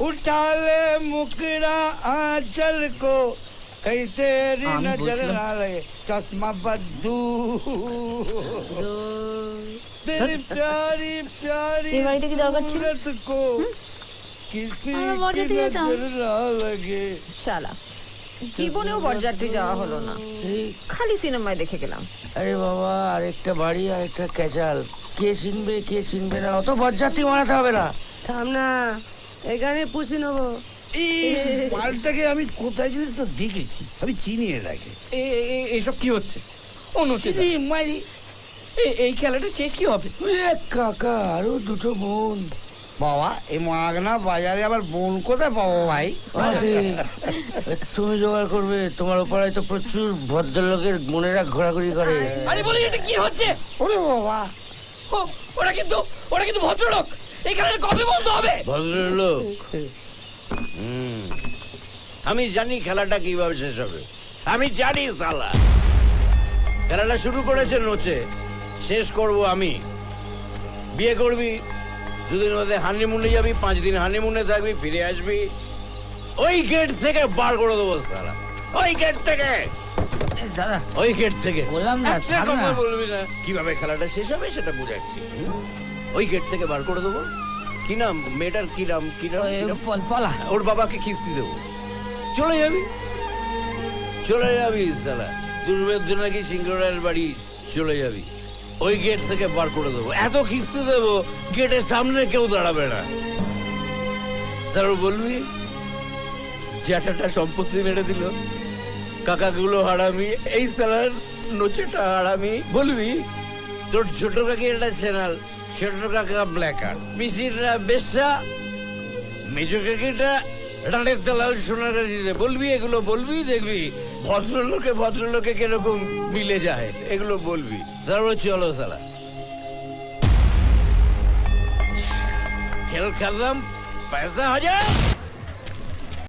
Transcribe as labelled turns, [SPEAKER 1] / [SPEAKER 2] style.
[SPEAKER 1] उठा ले मुकड़ा आंचल को कहीं तेरी नजर ना लगे चश्मा बद्दू तेरी प्यारी प्यारी सूरत को किसी की नजर ना लगे।
[SPEAKER 2] শালা জীবনেও বরযাত্রী যাওয়া হলো না, খালি সিনেমায় দেখে গেলাম।
[SPEAKER 3] আরে বাবা, আরেকটা বাড়ি আরেকটা ক্যাচাল, কে চিনবে না, অত বরযাত্রী মারাতে হবে না।
[SPEAKER 4] থাম না, এখানে পুষি নেবো।
[SPEAKER 1] মালটাকে আমি কোথায় জিনিস তো দেখেছি, আমি চিনি এটাকে।
[SPEAKER 5] এইসব কি হচ্ছে? এই খেলাটা শেষ কি হবে?
[SPEAKER 3] কাকা আরো দুটো বোন।
[SPEAKER 1] বাবা এই মাগনা বাজারে আবার বোন কোথায় পাবো ভাই?
[SPEAKER 3] তুমি জোগাড় করবে, তোমার ওপাড়ায় তো প্রচুর ভদ্রলোকের বোনেরা ঘোরাঘুরি করে।
[SPEAKER 5] আরে বলি এটা কি হচ্ছে?
[SPEAKER 1] ওরে বাবা,
[SPEAKER 5] ওরা কিন্তু ভদ্রলোক। এই খেলাটা কবে বন্ধ হবে?
[SPEAKER 6] ভদ্রলোক? আমি জানি খেলাটা কিভাবে শেষ হবে, আমি জানি। সালা খেলাটা শুরু করেছে নোচে, শেষ করব আমি। বিয়ে করবি, দুদিন মধ্যে হানিমুনে যাবি, 5 দিন হানিমুনে থাকবি, ফিরে আসবি, ওই গেট থেকে বার করে দেবো সালা। ওই গেট থেকে,
[SPEAKER 3] দাদা
[SPEAKER 6] ওই গেট থেকে
[SPEAKER 3] বললাম না,
[SPEAKER 6] বলবি না। কিভাবে খেলাটা শেষ হবে সেটা বুঝাচ্ছি। ওই গেট থেকে বার করে দেবো। কি নাম মেয়েটার? কি নাম?
[SPEAKER 3] পলা।
[SPEAKER 6] ওর বাবাকে কিস্তি দেবো, চলে যাবি সালা। দুর্ভেদ্য নাকি সিংহরায়ের বাড়ি চলে যাবি, ওই গেট থেকে বার করে দেবো। এত কিস্তি দেবো গেটের সামনে কেউ দাঁড়াবে না। তারপর বলবি জ্যাঠাটা সম্পত্তি মেরে দিল, কাকাগুলো হারামি, এই সালার নোচেটা হারামি। বলবি তোর ছোট কাকি এটা চ্যানেল, ছোট কাকা ব্ল্যাকার, পিসিরা বেশা, মেজো কাকিটা রানের দালাল সোনার দিতে। বলবি এগুলো, বলবি, দেখবি ভদ্রলোকে কিরকম মিলে যায়, এগুলো বলবি। তারপর চলো সালা খেল খেললাম, পয়সা হাজার।